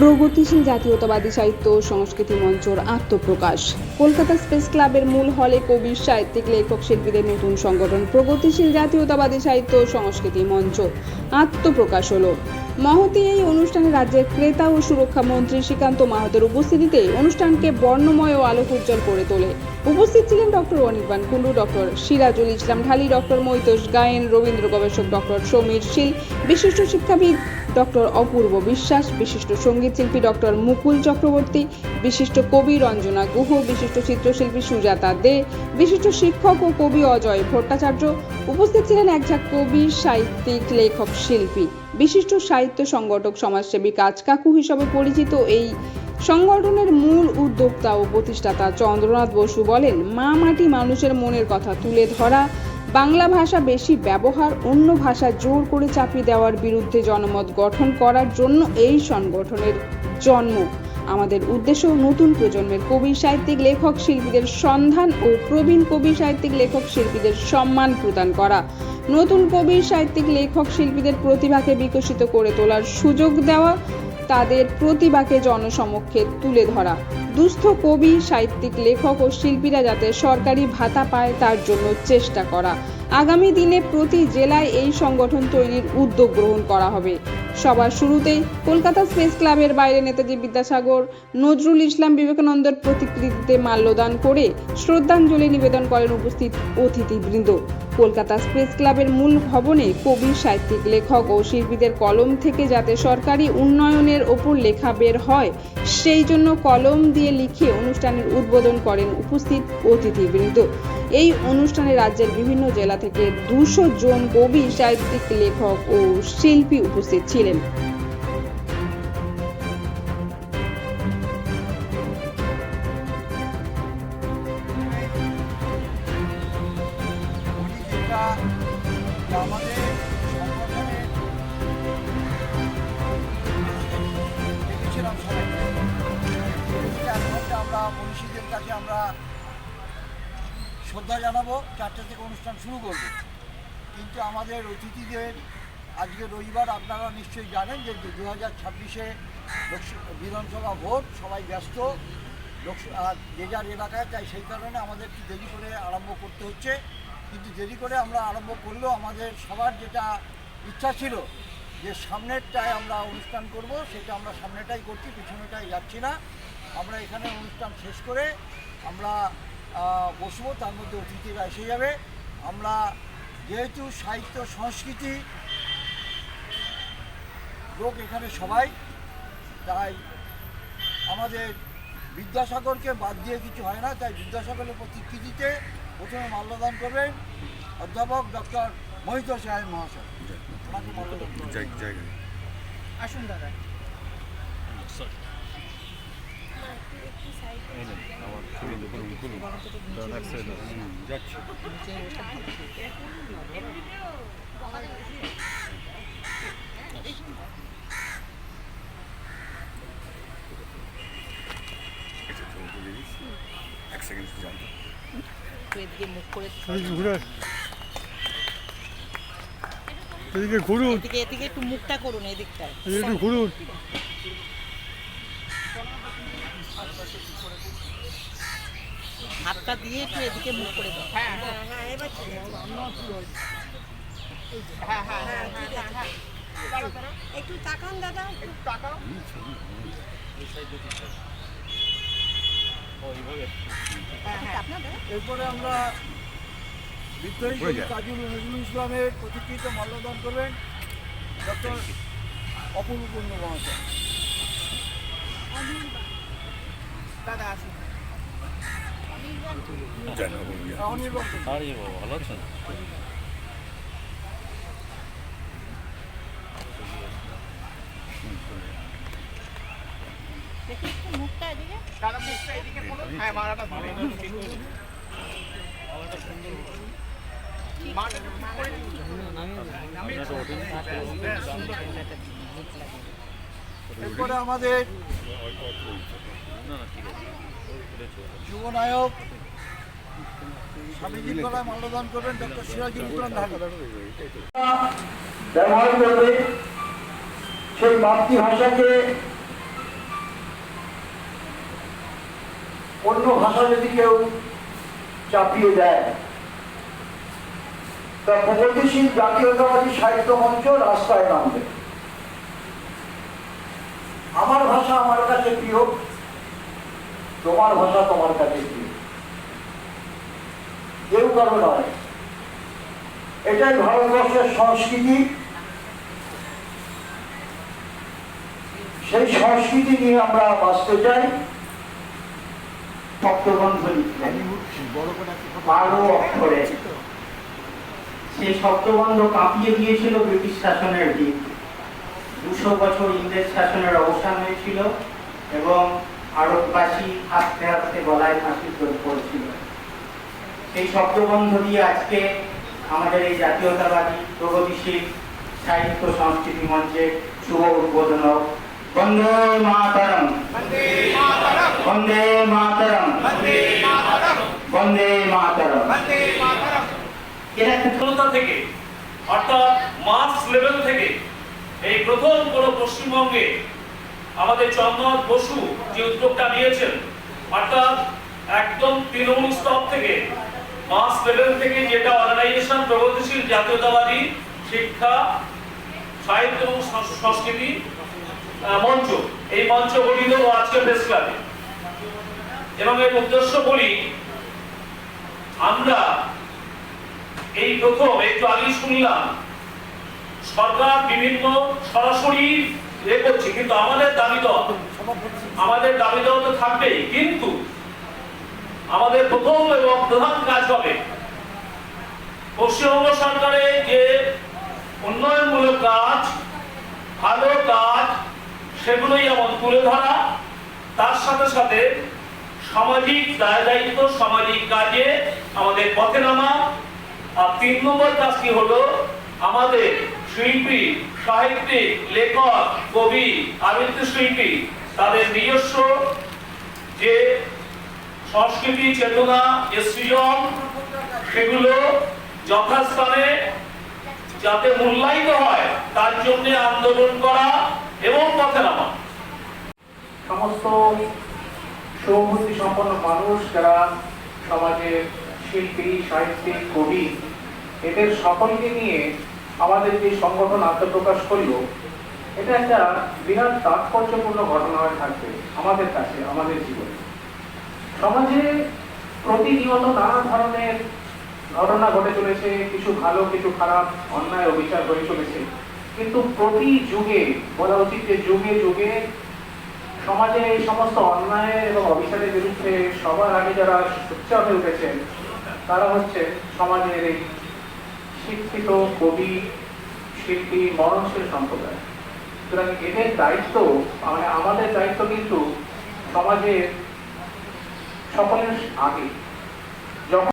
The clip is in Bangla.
প্রগতিশীল জাতীয়তাবাদী সাহিত্য ও সংস্কৃতি মঞ্চর আত্মপ্রকাশ। কলকাতা প্রেস ক্লাবের মূল হলে কবি, সাহিত্যিক, লেখক, শিল্পীদের নতুন সংগঠন প্রগতিশীল জাতীয়তাবাদী সাহিত্য ও সংস্কৃতি মঞ্চ আত্মপ্রকাশ হলো। মহতী এই অনুষ্ঠানে রাজ্যের ক্রেতা ও সুরক্ষা মন্ত্রী শ্রীকান্ত মাহাতোর উপস্থিতিতে অনুষ্ঠানকে বর্ণময় ও আলোকোজ্জ্বল করে তোলে। উপস্থিত ছিলেন ডক্টর অনির্বাণ কুণ্ডু, ডক্টর সিরাজুল ইসলাম ঢালি, ডক্টর মৈতোষ গায়েন, রবীন্দ্র গবেষক ডক্টর সমীর শীল, বিশিষ্ট শিক্ষাবিদ ডক্টর অপূর্ব বিশ্বাস, বিশিষ্ট সঙ্গীত শিল্পী ডক্টর মুকুল চক্রবর্তী, বিশিষ্ট কবি রঞ্জনা গুহ, বিশিষ্ট চিত্রশিল্পী সুজাতা দে, বিশিষ্ট শিক্ষক ও কবি অজয় ভট্টাচার্য। উপস্থিত ছিলেন একঝাঁক কবি, সাহিত্যিক, লেখক, শিল্পী। বিশিষ্ট সাহিত্য সংগঠক, সমাজসেবী কাজ কাকু হিসেবে পরিচিত এই সংগঠনের মূল উদ্যোক্তা ও প্রতিষ্ঠাতা চন্দ্রনাথ বসু বলেন, মা মাটি মানুষের মনের কথা তুলে ধরা, বাংলা ভাষা বেশি ব্যবহার, অন্য ভাষা জোর করে চাপিয়ে দেওয়ার বিরুদ্ধে জনমত গঠন করার জন্য এই সংগঠনের জন্ম। আমাদের উদ্দেশ্য নতুন প্রজন্মের কবি, সাহিত্যিক, লেখক, শিল্পীদের সন্ধান ও প্রবীণ কবি, সাহিত্যিক, লেখক, শিল্পীদের সম্মান প্রদান করা, নতুন কবি, সাহিত্যিক, লেখক, শিল্পীদের প্রতিভাকে বিকশিত করে তোলার সুযোগ দেওয়া, তাদের প্রতিভাকে জনসমক্ষে তুলে ধরা, দুস্থ কবি, সাহিত্যিক, লেখক ও শিল্পীরা যাতে সরকারি ভাতা পায় তার জন্য চেষ্টা করা। আগামী দিনে প্রতি জেলায় এই সংগঠন তৈরির উদ্যোগ গ্রহণ করা হবে। সবার শুরুতেই কলকাতা প্রেস ক্লাবের বাইরে নেতাজি বিদ্যাসাগর, নজরুল ইসলাম, বিবেকানন্দের প্রতিকৃতিতে মাল্যদান করে শ্রদ্ধাঞ্জলি নিবেদন করেন উপস্থিত অতিথিবৃন্দ। কলকাতা প্রেস ক্লাবের মূল ভবনে কবি, সাহিত্যিক, লেখক ও শিল্পীদের কলম থেকে যাতে সরকারি উন্নয়নের ওপর লেখা বের হয়, সেই জন্য কলম দিয়ে লিখে অনুষ্ঠানের উদ্বোধন করেন উপস্থিত অতিথিবৃন্দ। এই অনুষ্ঠানে রাজ্যের বিভিন্ন জেলা থেকে 200 জন কবি, সাহিত্যিক, লেখক ও শিল্পী উপস্থিত ছিলেন। আমাদের সংগঠনে দেখেছিলাম সবাই আমরা মনীষীদের কাছে আমরা শ্রদ্ধা জানাবো, 4টা থেকে অনুষ্ঠান শুরু করব। কিন্তু আমাদের অতিথিদের আজকে রবিবার, আপনারা নিশ্চয়ই জানেন যে 2026-এ বিধানসভা ভোট, সবাই ব্যস্ত যে যার এলাকায়, তাই সেই কারণে আমাদের একটু দেরি করে আরম্ভ করতে হচ্ছে। কিন্তু দেরি করে আমরা আরম্ভ করলেও আমাদের সবার যেটা ইচ্ছা ছিল যে সামনেরটায় আমরা অনুষ্ঠান করব, সেটা আমরা সামনেটাই করছি, পিছনেটাই যাচ্ছি না। আমরা এখানে অনুষ্ঠান শেষ করে আমরা বসবো, তার মধ্যে অতিথিরা এসে যাবে। আমরা যেহেতু সাহিত্য সংস্কৃতি লোক এখানে সবাই, তাই আমাদের বিদ্যাসাগরকে বাদ দিয়ে কিছু হয় না। তাই বিদ্যাসাগরের প্রতিকৃতিতে প্রথমে মাল্যদান করবেন অধ্যাপক ডক্টর মৈতোষ গায়েন মহাশয়। ওনাকে মাল্যদান আসুন দাদা। এদিকে ঘুরুন, এদিকে একটু মুখটা করুন, এদিকটা একটু ঘুরুন। হাতটা দিয়ে একটু এদিকে মুখ করে দাও। একটু তাকান দাদা, একটু তাকাও। এরপরে আমরা বিদ্রোহী কবি কাজী নজরুল ইসলামের প্রতিকৃতিতে মাল্যদান করবেন ডক্টর অপূর্ব কুণ্ডু মহাশয়। দাদা আসুন। ভালো আছেন? দেখি একটু মুখটা এদিকে, দাদা মুখটা এদিকে করুন। হ্যাঁ, মালাটা ধরে এরপরে আমাদের যুবনায়ক স্বামীজির গলায় মাল্যদান করবেন ডক্টর সিরাজুল ইসলাম ঢালি। ব্যবহার করবে সেই মাতৃভাষাকে অন্য ভাষা যদি কেউ চাপিয়ে দেয়, তা প্রগতিশীল জাতীয়তাবাদী সাহিত্য মঞ্চ রাস্তায় নামবে। আমার ভাষা আমার কাছে প্রিয়, তোমার ভাষা তোমার কাছে প্রিয়, কেউ কারো নয়। এটাই ভারতবর্ষের সংস্কৃতি। সেই সংস্কৃতি নিয়ে আমরা বাঁচতে চাই। শব্দবন্ধ লিখলেন 12 অক্ষরে। সেই শব্দবন্ধ কাঁপিয়ে দিয়েছিল ব্রিটিশ শাসনের দিক। 200 বছর ইংরেজ শাসনের অবসান হয়েছিল এবং ভারতবাসী হাসতে হাসতে গলায় ফাঁসি পড়ছিল। সেই শব্দবন্ধ দিয়ে আজকে আমাদের এই জাতীয়তাবাদী প্রগতিশীল সাহিত্য সংস্কৃতি মঞ্চে শুভ উদ্বোধন হোক। বন্দে মাতরম, বন্দে মাতরম, বন্দে মাতরম। এরা ক্ষুদ্রতা থেকে অর্থাৎ মাস লেভেল থেকে এই প্রথম কোন পশ্চিমবঙ্গে আমাদের চন্দ্রনাথ বসু যে উদ্যোগটা নিয়েছেন, অর্থাৎ একদম তৃণমূল স্তর থেকে মাস লেভেল থেকে, যেটা অর্গানাইজেশন প্রগতিশীল জাতীয়তাবাদী শিক্ষা সাহিত্য এবং সংস্কৃতি মঞ্চ, এই মঞ্চ গঠিত আজকে প্রেস ক্লাবে। এবং এর উদ্দেশ্য বলি, আমরা এই প্রথম একটু আগে শুনলাম সরকার বিভিন্ন সরাসরি করছে, কিন্তু আমাদের দাবি দেওয়া তো থাকবেই। কিন্তু আমাদের প্রথম এবং প্রধান কাজ হবে পশ্চিমবঙ্গ সরকারের যে উন্নয়নমূলক কাজ, ভালো কাজ, সেগুলোই যেমন তুলে ধরা, তার সাথে সাথে সামাজিক দায় দায়িত্ব, সামাজিক কাজে আমাদের পথে নামা। আর 3 নম্বর কাজটি হলো আমাদের শিল্পী, সাহিত্যিক, লেখক, কবি, আবৃত্তি শিল্পী তাদের নিজস্ব যে সংস্কৃতি চেতনা, যে সৃজন, সেগুলো যথাস্থানে যাতে মূল্যায়িত হয় তার জন্য আন্দোলন করা এবং পথে নামা। সমস্ত সৌবুদ্ধি সম্পন্ন মানুষ যারা সমাজের শিল্পী, সাহিত্যিক, কবি, এদের সকলকে নিয়ে আমাদের যে সংগঠন আত্মপ্রকাশ করলো, এটা একটা বিরাট তাৎপর্যপূর্ণ ঘটনা হয়ে থাকবে আমাদের কাছে, আমাদের জীবনে। সমাজে প্রতিনিয়ত নানা ধরনের ঘটনা ঘটে চলেছে, কিছু ভালো, কিছু খারাপ, অন্যায়, অবিচার হয়ে চলেছে। কিন্তু প্রতি যুগে, বলা উচিত যে যুগে যুগে সমাজে এই সমস্ত অন্যায় এবং অবিচারের বিরুদ্ধে সবার আগে যারা সোচ্চার হয়ে উঠেছেন, তারা হচ্ছে সমাজের এই শিক্ষিত কবি, শিল্পী, মরণশীল সম্প্রদায়। সুতরাং এদের দায়িত্ব, মানে আমাদের দায়িত্ব কিন্তু সমাজের সকলের আগে। যখন